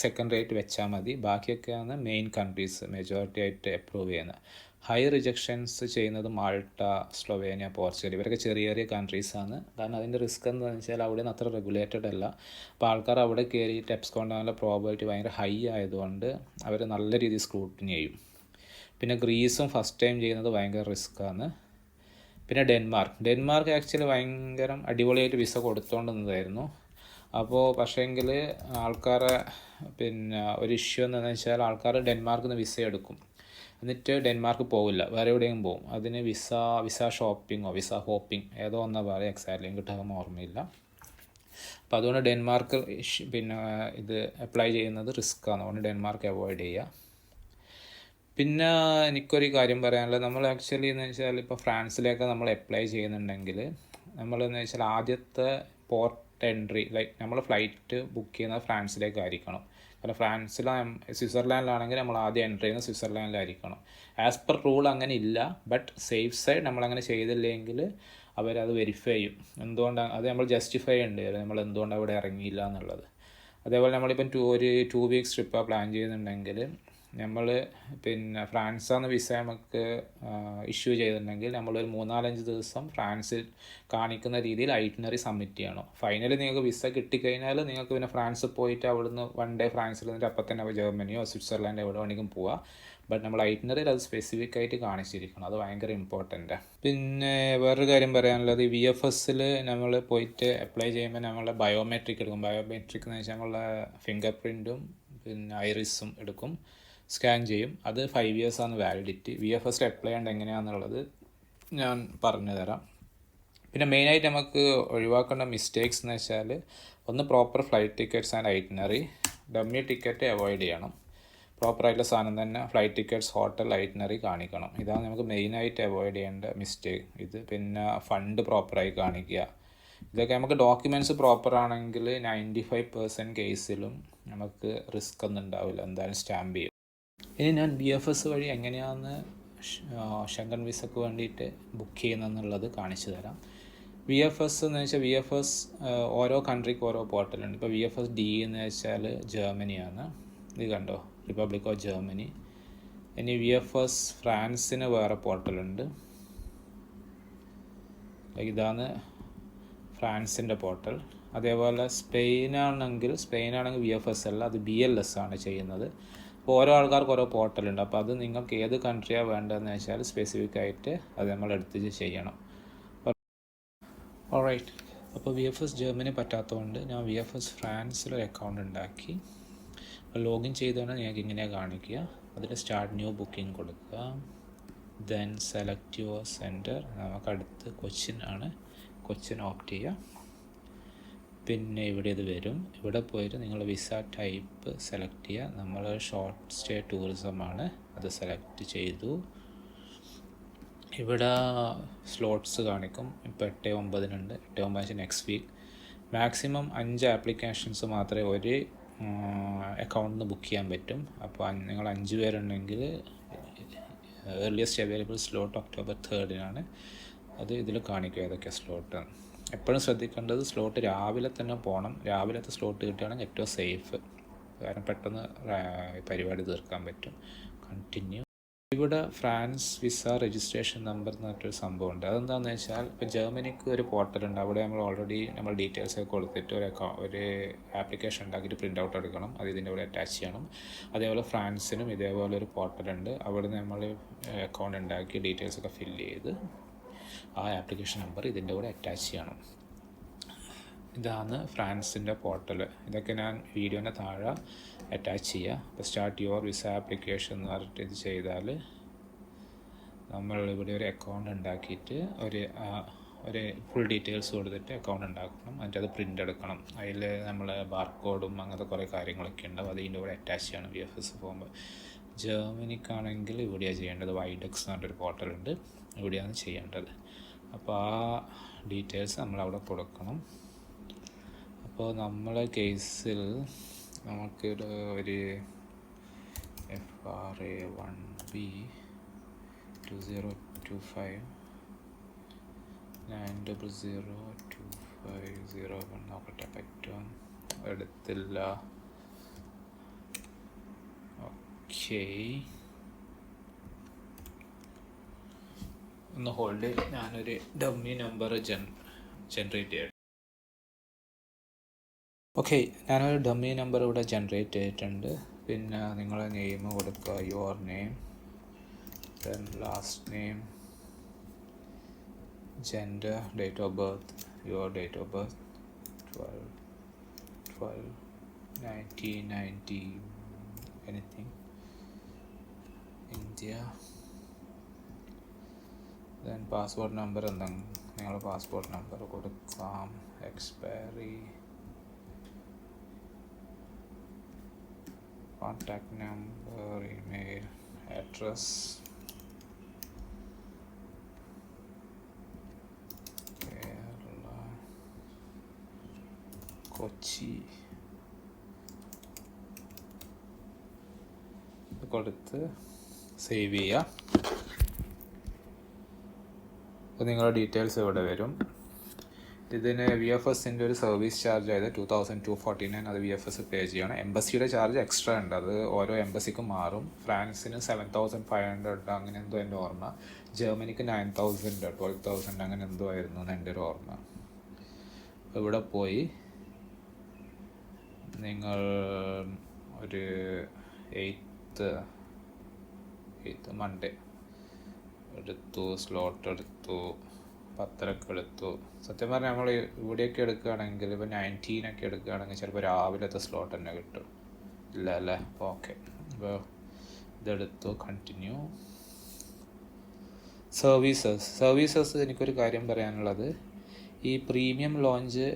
സെക്കൻഡ് റേറ്റ് വെച്ചാൽ മതി. ബാക്കിയൊക്കെയാണ് മെയിൻ കൺട്രീസ് മെജോറിറ്റി ആയിട്ട് അപ്രൂവ് ചെയ്യുന്നത്. ഹൈ റിജക്ഷൻസ് ചെയ്യുന്നത് മാൾട്ട, സ്ലൊവേനിയ, പോർച്ചുഗൽ, ഇവരൊക്കെ ചെറിയ ചെറിയ കൺട്രീസാണ്. കാരണം അതിൻ്റെ റിസ്ക് എന്താണെന്ന് വെച്ചാൽ അവിടെ നിന്ന് അത്ര റെഗുലേറ്റഡ് അല്ല. അപ്പോൾ ആൾക്കാർ അവിടെ കയറിയിട്ട് എബ്സ്കോണ്ടാനുള്ള പ്രോബിലിറ്റി ഭയങ്കര ഹൈ ആയതുകൊണ്ട് അവർ നല്ല രീതിയിൽ സ്ക്രൂട്ടിനി ചെയ്യും. പിന്നെ ഗ്രീസും ഫസ്റ്റ് ടൈം ചെയ്യുന്നത് ഭയങ്കര റിസ്ക്കാണ്. പിന്നെ ഡെൻമാർക്ക് ആക്ച്വലി ഭയങ്കര അടിപൊളിയായിട്ട് വിസ കൊടുത്തുകൊണ്ടിരുന്നതായിരുന്നു. അപ്പോൾ പക്ഷേങ്കിൽ ആൾക്കാരെ പിന്നെ ഒരു ഇഷ്യൂ എന്താണെന്ന് വെച്ചാൽ ആൾക്കാർ ഡെൻമാർക്കിൽ നിന്ന് വിസ എടുക്കും, എന്നിട്ട് ഡെൻമാർക്ക് പോവില്ല, വേറെ എവിടെയും പോകും. അതിന് വിസ ഷോപ്പിങ്ങോ വിസ ഹോപ്പിംഗ് ഏതോ ഒന്നാ പറയുക, എക്സാക്ട്ലി കിട്ടാൻ ഓർമ്മയില്ല. അപ്പോൾ അതുകൊണ്ട് ഡെൻമാർക്ക് പിന്നെ ഇത് അപ്ലൈ ചെയ്യുന്നത് റിസ്ക്കാണ്. അതുകൊണ്ട് ഡെൻമാർക്ക് അവോയ്ഡ് ചെയ്യുക. പിന്നെ എനിക്കൊരു കാര്യം പറയാനുള്ളത്, നമ്മൾ ആക്ച്വലി എന്ന് വെച്ചാൽ ഇപ്പോൾ ഫ്രാൻസിലേക്ക് നമ്മൾ അപ്ലൈ ചെയ്യുന്നുണ്ടെങ്കിൽ നമ്മളെന്ന് വെച്ചാൽ ആദ്യത്തെ പോർട്ട് എൻട്രി, ലൈക്ക് നമ്മൾ ഫ്ലൈറ്റ് ബുക്ക് ചെയ്യുന്നത് ഫ്രാൻസിലേക്കായിരിക്കണം. കാരണം സ്വിറ്റ്സർലാൻഡിലാണെങ്കിൽ നമ്മൾ ആദ്യം എൻട്രി ചെയ്യുന്നത് സ്വിറ്റ്സർലാൻഡിലായിരിക്കണം. ആസ് പെർ റൂൾ അങ്ങനെ ഇല്ല, ബട്ട് സേഫ് സൈഡ് നമ്മളങ്ങനെ ചെയ്തില്ലെങ്കിൽ അവരത് വെരിഫൈ ചെയ്യും. എന്തുകൊണ്ടാണ് അത് നമ്മൾ ജസ്റ്റിഫൈ ഉണ്ട്, നമ്മൾ എന്തുകൊണ്ട് അവിടെ ഇറങ്ങിയില്ല എന്നുള്ളത്. അതേപോലെ നമ്മളിപ്പം 2 വീക്സ് ട്രിപ്പാണ് പ്ലാൻ ചെയ്യുന്നുണ്ടെങ്കിൽ നമ്മൾ പിന്നെ ഫ്രാൻസാന്ന് വിസ നമുക്ക് ഇഷ്യൂ ചെയ്തിട്ടുണ്ടെങ്കിൽ നമ്മളൊരു 3-4 ദിവസം ഫ്രാൻസിൽ കാണിക്കുന്ന രീതിയിൽ ഐറ്റിനറി സബ്മിറ്റ് ചെയ്യണം. ഫൈനലി നിങ്ങൾക്ക് വിസ കിട്ടിക്കഴിഞ്ഞാൽ നിങ്ങൾക്ക് പിന്നെ ഫ്രാൻസിൽ പോയിട്ട് അവിടുന്ന് 1 ഡേ ഫ്രാൻസിൽ നിന്നിട്ട് അപ്പം തന്നെ ജർമ്മനിയോ സ്വിറ്റ്സർലാൻഡ് എവിടെ വേണമെങ്കിലും പോവാം. ബട്ട് നമ്മൾ ഐറ്റിനറിയിൽ അത് സ്പെസിഫിക് ആയിട്ട് കാണിച്ചിരിക്കണം, അത് ഭയങ്കര ഇമ്പോർട്ടൻ്റ്. പിന്നെ വേറൊരു കാര്യം പറയാനുള്ളത്, VFSൽ നമ്മൾ പോയിട്ട് അപ്ലൈ ചെയ്യുമ്പോൾ നമ്മളെ ബയോമെട്രിക് എടുക്കും. ബയോമെട്രിക് എന്ന് വെച്ചാൽ നമ്മളെ ഫിംഗർ പ്രിൻറ്റും പിന്നെ ഐറിസും എടുക്കും, സ്കാൻ ചെയ്യും. അത് 5 ഇയേഴ്സാണ് വാലിഡിറ്റി. VFSൽ അപ്ലൈ ചെയ്യേണ്ട എങ്ങനെയാണെന്നുള്ളത് ഞാൻ പറഞ്ഞു തരാം. പിന്നെ മെയിനായിട്ട് നമുക്ക് ഒഴിവാക്കേണ്ട മിസ്റ്റേക്സ് എന്ന് വെച്ചാൽ, ഒന്ന് proper flight tickets and itinerary. Dummy ticket avoid ചെയ്യണം. പ്രോപ്പറായിട്ടുള്ള സാധനം തന്നെ ഫ്ലൈറ്റ് ടിക്കറ്റ്സ്, ഹോട്ടൽ, ഐറ്റിനറി കാണിക്കണം. ഇതാണ് നമുക്ക് മെയിനായിട്ട് അവോയ്ഡ് ചെയ്യേണ്ട മിസ്റ്റേക്ക്. ഇത് പിന്നെ ഫണ്ട് പ്രോപ്പറായി കാണിക്കുക. ഇതൊക്കെ നമുക്ക് ഡോക്യുമെൻറ്റ്സ് പ്രോപ്പർ ആണെങ്കിൽ 95% കേസിലും നമുക്ക് റിസ്ക് ഒന്നും ഉണ്ടാവില്ല, എന്തായാലും സ്റ്റാമ്പ് ചെയ്യും. ഇനി ഞാൻ VFS വഴി എങ്ങനെയാണ് ഷെങ്കൻ വിസക്ക് വേണ്ടിയിട്ട് ബുക്ക് ചെയ്യുന്നതെന്നുള്ളത് കാണിച്ചു തരാം. VFS എന്ന് വെച്ചാൽ VFS ഓരോ കൺട്രിക്ക് ഓരോ പോർട്ടലുണ്ട്. ഇപ്പോൾ VFS D എന്ന് വെച്ചാൽ ജർമ്മനിയാണ്, ഇത് കണ്ടോ, റിപ്പബ്ലിക് ഓഫ് ജർമ്മനി. ഇനി VFS ഫ്രാൻസിന് വേറെ പോർട്ടലുണ്ട്, ഇതാണ് ഫ്രാൻസിൻ്റെ പോർട്ടൽ. അതേപോലെ സ്പെയിനാണെങ്കിൽ VFS അല്ല, അത് BLS ആണ് ചെയ്യുന്നത്. അപ്പോൾ ഓരോ ആൾക്കാർക്ക് ഓരോ പോർട്ടലുണ്ട്. അപ്പോൾ അത് നിങ്ങൾക്ക് ഏത് കൺട്രിയാണ് വേണ്ടതെന്ന് വെച്ചാൽ സ്പെസിഫിക് ആയിട്ട് അത് നമ്മൾ എടുത്ത് ചെയ്യണം. ഓൾറൈറ്റ്, അപ്പോൾ VFS ജർമ്മനി പറ്റാത്തതുകൊണ്ട് ഞാൻ VFS ഫ്രാൻസിലൊരു അക്കൗണ്ട് ഉണ്ടാക്കി. അപ്പോൾ ലോഗിൻ ചെയ്തുകൊണ്ട് നിങ്ങൾക്ക് ഇങ്ങനെയാണ് കാണിക്കുക. അതിൽ സ്റ്റാർട്ട് ന്യൂ ബുക്കിംഗ് കൊടുക്കുക, ദെൻ സെലക്ട് യുവർ സെൻറ്റർ. നമുക്കടുത്ത് കൊച്ചിൻ ആണ്, കൊച്ചിൻ ഓപ്റ്റ് ചെയ്യുക. പിന്നെ ഇവിടെ ഇത് വരും, ഇവിടെ പോയിട്ട് നിങ്ങൾ വിസ ടൈപ്പ് സെലക്ട് ചെയ്യുക. നമ്മൾ ഷോർട്ട് സ്റ്റേ ടൂറിസമാണ്, അത് സെലക്ട് ചെയ്തു. ഇവിടെ സ്ലോട്ട്സ് കാണിക്കും. ഇപ്പോൾ 8-9 8-9 നെക്സ്റ്റ് വീക്ക്. മാക്സിമം 5 ആപ്ലിക്കേഷൻസ് മാത്രമേ ഒരു അക്കൗണ്ടിൽ നിന്ന് ബുക്ക് ചെയ്യാൻ പറ്റും. അപ്പോൾ നിങ്ങൾ 5 പേരുണ്ടെങ്കിൽ ഏർലിയസ്റ്റ് അവൈലബിൾ സ്ലോട്ട് ഒക്ടോബർ 3 അത് ഇതിൽ കാണിക്കുക ഏതൊക്കെ സ്ലോട്ട്. എപ്പോഴും ശ്രദ്ധിക്കേണ്ടത് സ്ലോട്ട് രാവിലെ തന്നെ പോകണം. രാവിലത്തെ സ്ലോട്ട് കിട്ടുകയാണെങ്കിൽ ഏറ്റവും സേഫ്, കാരണം പെട്ടെന്ന് പരിപാടി തീർക്കാൻ പറ്റും. കണ്ടിന്യൂ. ഇവിടെ ഫ്രാൻസ് വിസ രജിസ്ട്രേഷൻ നമ്പർ എന്ന് പറഞ്ഞൊരു സംഭവമുണ്ട്. അതെന്താണെന്ന് വെച്ചാൽ, ഇപ്പോൾ ജർമ്മനിക്ക് ഒരു പോർട്ടലുണ്ട്, അവിടെ നമ്മൾ ഓൾറെഡി നമ്മൾ ഡീറ്റെയിൽസ് ഒക്കെ കൊടുത്തിട്ട് ഒരു ആപ്ലിക്കേഷൻ ഉണ്ടാക്കിയിട്ട് പ്രിൻ്റ് ഔട്ട് എടുക്കണം, അത് ഇതിൻ്റെ കൂടെ അറ്റാച്ച് ചെയ്യണം. അതേപോലെ ഫ്രാൻസിനും ഇതേപോലെ ഒരു പോർട്ടലുണ്ട്, അവിടെ നമ്മൾ അക്കൗണ്ട് ഉണ്ടാക്കി ഡീറ്റെയിൽസ് ഒക്കെ ഫില്ല് ചെയ്ത് ആ ആപ്ലിക്കേഷൻ നമ്പർ ഇതിൻ്റെ കൂടെ അറ്റാച്ച് ചെയ്യണം. ഇതാണ് ഫ്രാൻസിൻ്റെ പോർട്ടൽ. ഇതൊക്കെ ഞാൻ വീഡിയോൻ്റെ താഴെ അറ്റാച്ച് ചെയ്യുക. അപ്പോൾ സ്റ്റാർട്ട് യുവർ വിസ ആപ്ലിക്കേഷൻ എന്ന് പറഞ്ഞിട്ട് ഇത് ചെയ്താൽ നമ്മൾ ഇവിടെ ഒരു അക്കൗണ്ട് ഉണ്ടാക്കിയിട്ട് ഒരു ഫുൾ ഡീറ്റെയിൽസ് കൊടുത്തിട്ട് അക്കൗണ്ട് ഉണ്ടാക്കണം. എന്നിട്ട് അത് പ്രിൻ്റ് എടുക്കണം. അതിൽ നമ്മൾ ബാർകോഡും അങ്ങനത്തെ കുറേ കാര്യങ്ങളൊക്കെ ഉണ്ടാവും, അത് ഇതിൻ്റെ കൂടെ അറ്റാച്ച് ചെയ്യണം VFS പോകുമ്പോൾ. ജർമ്മനിക്കാണെങ്കിൽ ഇവിടെയാണ് ചെയ്യേണ്ടത്. വൈഡെക്സ് എന്ന് പറഞ്ഞൊരു പോർട്ടലുണ്ട്, ഇവിടെയാണ് ചെയ്യേണ്ടത്. അപ്പോൾ ആ ഡീറ്റെയിൽസ് നമ്മളവിടെ കൊടുക്കണം. അപ്പോൾ നമ്മളെ കേസിൽ നമുക്കൊരു FRA1B 2025 9002501. നോക്കട്ടെ പറ്റും. എടുത്തില്ല. ഓക്കെ, ഒന്ന് ഹോൾഡ്. ഞാനൊരു ഡമ്മി നമ്പർ ജനറേറ്റ് ചെയ്യട്ടെ. ഓക്കെ, ഞാനൊരു ഡമ്മി നമ്പർ ഇവിടെ ജനറേറ്റ് ചെയ്തിട്ടുണ്ട്. പിന്നെ നിങ്ങളെ നെയിം കൊടുക്കുക, your name, then last name, gender, date of birth, your date of birth 12/12/1990, anything, India. Then passport number എന്തെങ്കിലും നിങ്ങളുടെ പാസ്പോർട്ട് നമ്പർ കൊടുക്കാം. Expiry, contact number, email address, Kochi കൊടുത്ത് സേവ് ചെയ്യുക. അപ്പോൾ നിങ്ങളുടെ ഡീറ്റെയിൽസ് ഇവിടെ വരും. ഇതിന് VFSൻ്റെ ഒരു സർവീസ് ചാർജ് ആയത് 2249. അത് VFS പേ ചെയ്യണം. എംബസിയുടെ ചാർജ് എക്സ്ട്രാ ഉണ്ട്, അത് ഓരോ എംബസിക്കും മാറും. ഫ്രാൻസിന് 7500 അങ്ങനെ എന്തോ എൻ്റെ ഓർമ്മ. ജർമ്മനിക്ക് 9000 12,000 അങ്ങനെ എന്തോ ആയിരുന്നു എന്ന് എൻ്റെ ഒരു ഓർമ്മ. ഇവിടെ പോയി നിങ്ങൾ ഒരു 8th മൺഡേ എടുത്തു, സ്ലോട്ട് എടുത്തു, 10 എടുത്തു. സത്യം പറഞ്ഞാൽ നമ്മൾ ഇവിടെയൊക്കെ എടുക്കുകയാണെങ്കിൽ ഇപ്പോൾ 19 എടുക്കുകയാണെങ്കിൽ ചിലപ്പോൾ രാവിലത്തെ സ്ലോട്ട് തന്നെ കിട്ടും. ഇല്ല അല്ലേ? അപ്പോൾ ഓക്കെ, അപ്പോൾ ഇതെടുത്തു. കണ്ടിന്യൂ. സർവീസസ് എനിക്കൊരു കാര്യം പറയാനുള്ളത്, ഈ പ്രീമിയം ലോഞ്ച്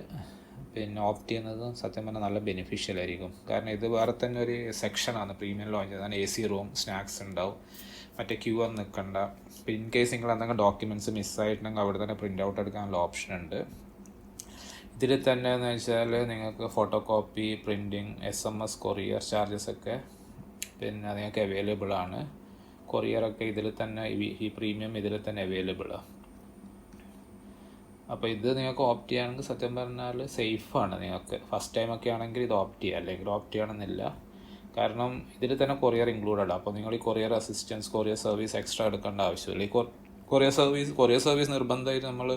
പിന്നെ ഓപ്റ്റ് ചെയ്യുന്നത് സത്യം പറഞ്ഞാൽ നല്ല ബെനിഫിഷ്യൽ ആയിരിക്കും. കാരണം ഇത് വേറെ തന്നെ ഒരു സെക്ഷനാണ് പ്രീമിയം ലോഞ്ച്. അതാണ് AC റൂം, സ്നാക്സ് ഉണ്ടാവും, മറ്റേ ക്യൂ ഒന്നും നിൽക്കണ്ട. ഇപ്പോൾ ഇൻ കേസ് നിങ്ങൾ എന്തെങ്കിലും ഡോക്യുമെൻറ്റ്സ് മിസ്സായിട്ടുണ്ടെങ്കിൽ അവിടെ തന്നെ പ്രിൻ്റ് ഔട്ട് എടുക്കാനുള്ള ഓപ്ഷൻ ഉണ്ട്. ഇതിൽ തന്നെ എന്ന് വെച്ചാൽ നിങ്ങൾക്ക് photo copy, printing, SMS, courier charges ഒക്കെ പിന്നെ നിങ്ങൾക്ക് അവൈലബിൾ ആണ്. കൊറിയറൊക്കെ ഇതിൽ തന്നെ ഈ പ്രീമിയം ഇതിൽ തന്നെ അവൈലബിളാണ്. അപ്പോൾ ഇത് നിങ്ങൾക്ക് ഓപ്റ്റ് ചെയ്യുകയാണെങ്കിൽ സത്യം പറഞ്ഞാൽ സേഫാണ്. നിങ്ങൾക്ക് ഫസ്റ്റ് ടൈമൊക്കെ ആണെങ്കിൽ ഇത് ഓപ്റ്റ് ചെയ്യുക, അല്ലെങ്കിൽ ഓപ്റ്റ് ചെയ്യണമെന്നില്ല. കാരണം ഇതിൽ തന്നെ കൊറിയർ ഇൻക്ലൂഡഡ്. അപ്പോൾ നിങ്ങൾ ഈ courier assistance, courier service extra എടുക്കേണ്ട ആവശ്യമില്ല. ഈ കൊറിയർ സർവീസ് നിർബന്ധമായിട്ട് നമ്മൾ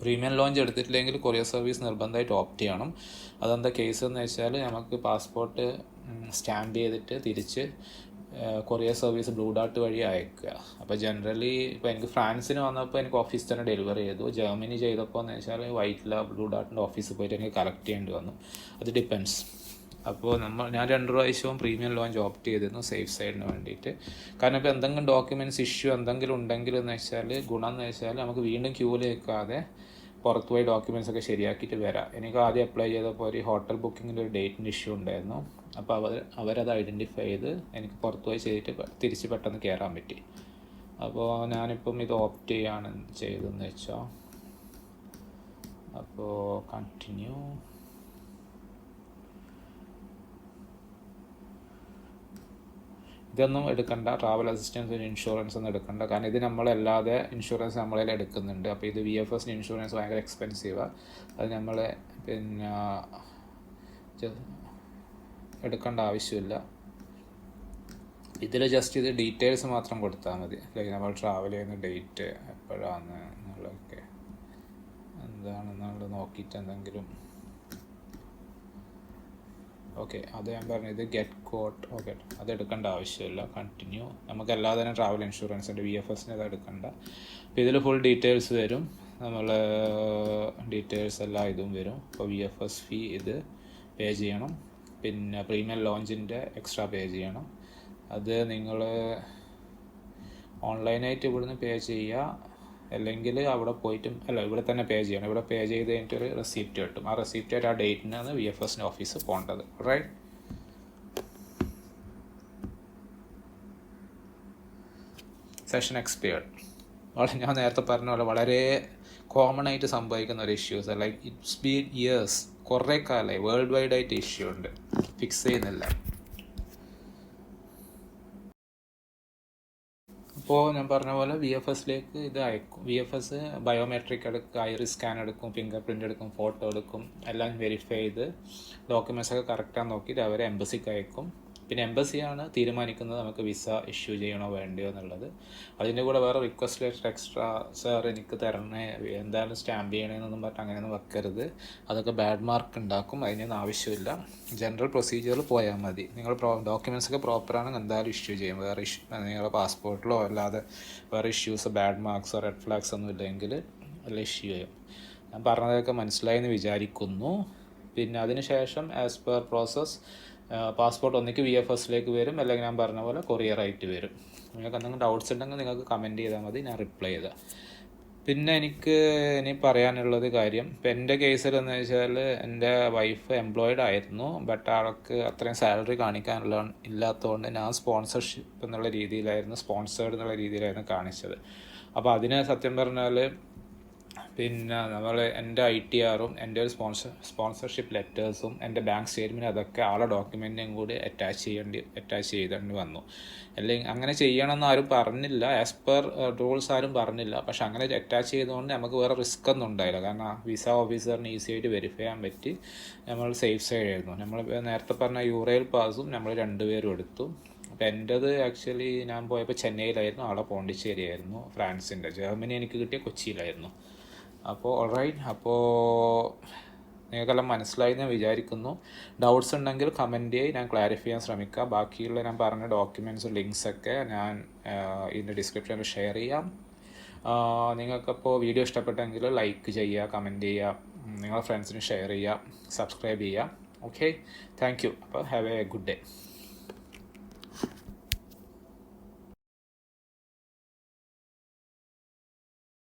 പ്രീമിയം ലോഞ്ച് എടുത്തിട്ടില്ലെങ്കിൽ കൊറിയർ സർവീസ് നിർബന്ധമായിട്ട് ഓപ്റ്റ് ചെയ്യണം. അതെന്താ കേസ് എന്ന് വെച്ചാൽ നമുക്ക് പാസ്പോർട്ട് സ്റ്റാമ്പ് ചെയ്തിട്ട് തിരിച്ച് കൊറിയർ സർവീസ് ബ്ലൂ ഡാർട്ട് വഴി അയക്കുക. അപ്പോൾ ജനറലി ഇപ്പോൾ എനിക്ക് ഫ്രാൻസിന് വന്നപ്പോൾ എനിക്ക് ഓഫീസിൽ തന്നെ ഡെലിവറി ചെയ്തു. ജർമ്മനി ചെയ്തപ്പോൾ എന്ന് വെച്ചാൽ വൈറ്റില ബ്ലൂ ഡാർട്ടിൻ്റെ ഓഫീസിൽ പോയിട്ട് എനിക്ക് കളക്ട് ചെയ്യേണ്ടി വന്നു. അത് ഡിപ്പെൻഡ്സ്. അപ്പോൾ ഞാൻ 2 പ്രാവശ്യവും പ്രീമിയം ലോഞ്ച് ഓപ്റ്റ് ചെയ്തിരുന്നു സേഫ് സൈഡിന് വേണ്ടിയിട്ട്. കാരണം ഇപ്പോൾ എന്തെങ്കിലും ഡോക്യുമെൻറ്റ്സ് ഇഷ്യൂ എന്തെങ്കിലും ഉണ്ടെങ്കിൽ എന്ന് വെച്ചാൽ ഗുണം എന്ന് വെച്ചാൽ നമുക്ക് വീണ്ടും ക്യൂവിൽ നിൽക്കാതെ പുറത്ത് പോയി ഡോക്യുമെൻറ്റ്സ് ഒക്കെ ശരിയാക്കിയിട്ട് വരാം. എനിക്ക് ആദ്യം അപ്ലൈ ചെയ്തപ്പോൾ ഒരു ഹോട്ടൽ ബുക്കിങ്ങിൻ്റെ ഒരു ഡേറ്റിൻ്റെ ഇഷ്യൂ ഉണ്ടായിരുന്നു. അപ്പോൾ അവരത് ഐഡൻറ്റിഫൈ ചെയ്ത് എനിക്ക് പുറത്ത് പോയി ചെയ്തിട്ട് തിരിച്ച് പെട്ടെന്ന് കയറാൻ പറ്റി. അപ്പോൾ ഞാനിപ്പം ഇത് ഓപ്റ്റ് ചെയ്യാണ് ചെയ്തതെന്ന് വെച്ചാൽ. അപ്പോൾ കണ്ടിന്യൂ. ഇതൊന്നും എടുക്കണ്ട, ട്രാവൽ അസിസ്റ്റൻസ്, ഇൻഷുറൻസ് ഒന്നും എടുക്കണ്ട. കാരണം ഇത് നമ്മളല്ലാതെ ഇൻഷുറൻസ് നമ്മളതിൽ എടുക്കുന്നുണ്ട്. അപ്പോൾ ഇത് VFSന് ഇൻഷുറൻസ് ഭയങ്കര എക്സ്പെൻസീവാണ്. അത് നമ്മൾ പിന്നെ എടുക്കേണ്ട ആവശ്യമില്ല. ഇതിൽ ജസ്റ്റ് ഇത് ഡീറ്റെയിൽസ് മാത്രം കൊടുത്താൽ മതി. ലൈക്ക് നമ്മൾ ട്രാവൽ ചെയ്യുന്ന ഡേറ്റ് എപ്പോഴാണ് എന്നുള്ളതൊക്കെ എന്താണെന്നുള്ളത് നോക്കിയിട്ട് എന്തെങ്കിലും. ഓക്കെ, അത് ഞാൻ പറഞ്ഞത് ഗെറ്റ് കോട്ട്. ഓക്കെ, അത് എടുക്കേണ്ട ആവശ്യമില്ല. കണ്ടിന്യൂ. നമുക്കല്ലാതെ തന്നെ ട്രാവൽ ഇൻഷുറൻസിൻ്റെ VFSന് അത് എടുക്കണ്ട. അപ്പോൾ ഇതിൽ ഫുൾ ഡീറ്റെയിൽസ് വരും, നമ്മൾ ഡീറ്റെയിൽസ് എല്ലാം ഇതും വരും. അപ്പോൾ VFS ഫീ ഇത് പേ ചെയ്യണം. പിന്നെ പ്രീമിയം ലോഞ്ചിൻ്റെ എക്സ്ട്രാ പേ ചെയ്യണം. അത് നിങ്ങൾ ഓൺലൈനായിട്ട് ഇവിടുന്ന് പേ ചെയ്യുക, അല്ലെങ്കിൽ അവിടെ പോയിട്ടും ഇവിടെ തന്നെ പേ ചെയ്യണം. ഇവിടെ പേ ചെയ്ത് കഴിഞ്ഞിട്ടൊരു റെസിപ്റ്റ് കിട്ടും. ആ റെസിപ്റ്റായിട്ട് ആ ഡേറ്റിനാണ് VFSൻ്റെ ഓഫീസ് പോകേണ്ടത്. റൈറ്റ്. Session expired. ഞാൻ നേരത്തെ പറഞ്ഞ പോലെ വളരെ കോമൺ ആയിട്ട് സംഭവിക്കുന്ന ഒരു issues. Like it's been years, കുറേ കാലമായി വേൾഡ് വൈഡ് ആയിട്ട് ഇഷ്യൂ ഉണ്ട്, ഫിക്സ് ചെയ്യുന്നില്ല. അപ്പോൾ ഞാൻ പറഞ്ഞ പോലെ VFSലേക്ക് ഇത് അയക്കും. VFS ബയോമെട്രിക് എടുക്കും, ഐറിസ് സ്കാൻ എടുക്കും, ഫിംഗർ പ്രിൻ്റ് എടുക്കും, ഫോട്ടോ എടുക്കും, എല്ലാം വെരിഫൈ ചെയ്ത് ഡോക്യുമെൻറ്റ്സൊക്കെ കറക്റ്റാന്ന് നോക്കിയിട്ട് അവരെ എംബസിക്ക് അയക്കും. പിന്നെ എംബസിയാണ് തീരുമാനിക്കുന്നത് നമുക്ക് വിസ ഇഷ്യൂ ചെയ്യണോ വേണ്ടയോ എന്നുള്ളത്. അതിൻ്റെ കൂടെ വേറെ റിക്വസ്റ്റ് ലെറ്റർ എക്സ്ട്രാ സാർ എനിക്ക് തരണേ, എന്തായാലും സ്റ്റാമ്പ് ചെയ്യണമെന്നൊന്നും പറഞ്ഞിട്ട് അങ്ങനെയൊന്നും വെക്കരുത്, അതൊക്കെ ബാഡ് മാർക്ക് ഉണ്ടാക്കും, അതിനൊന്നും ആവശ്യമില്ല. ജനറൽ പ്രൊസീജിയറിൽ പോയാൽ മതി. നിങ്ങൾ ഡോക്യുമെൻറ്റ്സൊക്കെ പ്രോപ്പറാണെങ്കിൽ എന്തായാലും ഇഷ്യൂ ചെയ്യും. വേറെ നിങ്ങളുടെ പാസ്പോർട്ടിലോ അല്ലാതെ വേറെ ഇഷ്യൂസ് ബാഡ് മാർക്സോ റെഡ് ഫ്ലാഗ്സ് ഒന്നും ഇല്ലെങ്കിൽ എല്ലാം ഇഷ്യൂ ചെയ്യും. ഞാൻ പറഞ്ഞതൊക്കെ മനസ്സിലായെന്ന് വിചാരിക്കുന്നു. പിന്നെ അതിന് ശേഷം ആസ് പെർ പ്രോസസ് പാസ്പോർട്ട് ഒന്നിക്ക് VFSലേക്ക് വരും, അല്ലെങ്കിൽ ഞാൻ പറഞ്ഞ പോലെ കൊറിയറായിട്ട് വരും. നിങ്ങൾക്ക് എന്തെങ്കിലും ഡൗട്ട്സ് ഉണ്ടെങ്കിൽ നിങ്ങൾക്ക് കമൻറ്റ് ചെയ്താൽ മതി, ഞാൻ റിപ്ലൈ ചെയ്താൽ. പിന്നെ എനിക്ക് ഇനി പറയാനുള്ളത് കാര്യം, ഇപ്പം എൻ്റെ കേസിൽ എന്ന് വെച്ചാൽ എൻ്റെ വൈഫ് എംപ്ലോയിഡ് ആയിരുന്നു, ബട്ട് ആൾക്ക് അത്രയും സാലറി കാണിക്കാനുള്ള ഇല്ലാത്തതുകൊണ്ട് ഞാൻ സ്പോൺസർഷിപ്പ് എന്നുള്ള രീതിയിലായിരുന്നു, സ്പോൺസേർഡ് എന്നുള്ള രീതിയിലായിരുന്നു കാണിച്ചത്. അപ്പോൾ അതിന് സത്യം പറഞ്ഞാൽ പിന്നെ നമ്മൾ എൻ്റെ ITR-ഉം എൻ്റെ ഒരു സ്പോൺസർഷിപ്പ് ലെറ്റേഴ്സും എൻ്റെ ബാങ്ക് സ്റ്റേറ്റ്മെൻറ്റ് അതൊക്കെ ആളെ ഡോക്യുമെൻറ്റും കൂടി അറ്റാച്ച് ചെയ്തേണ്ടി വന്നു. അല്ലെങ്കിൽ അങ്ങനെ ചെയ്യണമെന്ന് ആരും പറഞ്ഞില്ല, ആസ് പെർ റൂൾസ് ആരും പറഞ്ഞില്ല. പക്ഷെ അങ്ങനെ അറ്റാച്ച് ചെയ്തുകൊണ്ട് നമുക്ക് വേറെ റിസ്ക് ഒന്നും ഉണ്ടായില്ല. കാരണം വിസ ഓഫീസറിന് ഈസി ആയിട്ട് വെരിഫൈ ചെയ്യാൻ പറ്റി, നമ്മൾ സേഫ് സൈഡ് ആയിരുന്നു. നമ്മൾ നേരത്തെ പറഞ്ഞ യൂറോയിൽ പാസും നമ്മൾ 2 പേരും എടുത്തു. അപ്പോൾ എൻ്റേത് ആക്ച്വലി ഞാൻ പോയപ്പോൾ ചെന്നൈയിലായിരുന്നു, ആളെ പോണ്ടിച്ചേരി ആയിരുന്നു, ഫ്രാൻസിൻ്റെ. ജർമ്മനി എനിക്ക് കിട്ടിയ കൊച്ചിയിലായിരുന്നു. അപ്പോൾ ഓൾറൈറ്റ്, അപ്പോൾ നിങ്ങൾക്കെല്ലാം മനസ്സിലായി ഞാൻ വിചാരിക്കുന്നു. ഡൗട്ട്സ് ഉണ്ടെങ്കിൽ കമൻറ്റ് ചെയ്ത് ഞാൻ ക്ലാരിഫൈ ചെയ്യാൻ ശ്രമിക്കാം. ബാക്കിയുള്ള ഞാൻ പറഞ്ഞ ഡോക്യുമെൻറ്റ്സും ലിങ്ക്സൊക്കെ ഞാൻ ഇതിൻ്റെ ഡിസ്ക്രിപ്ഷനിൽ ഷെയർ ചെയ്യാം. നിങ്ങൾക്കപ്പോൾ വീഡിയോ ഇഷ്ടപ്പെട്ടെങ്കിൽ ലൈക്ക് ചെയ്യുക, കമൻറ്റ് ചെയ്യുക, നിങ്ങളുടെ ഫ്രണ്ട്സിന് ഷെയർ ചെയ്യുക, സബ്സ്ക്രൈബ് ചെയ്യുക. Okay, thank you. അപ്പോൾ ഹാവ് എ ഗുഡ് ഡേ.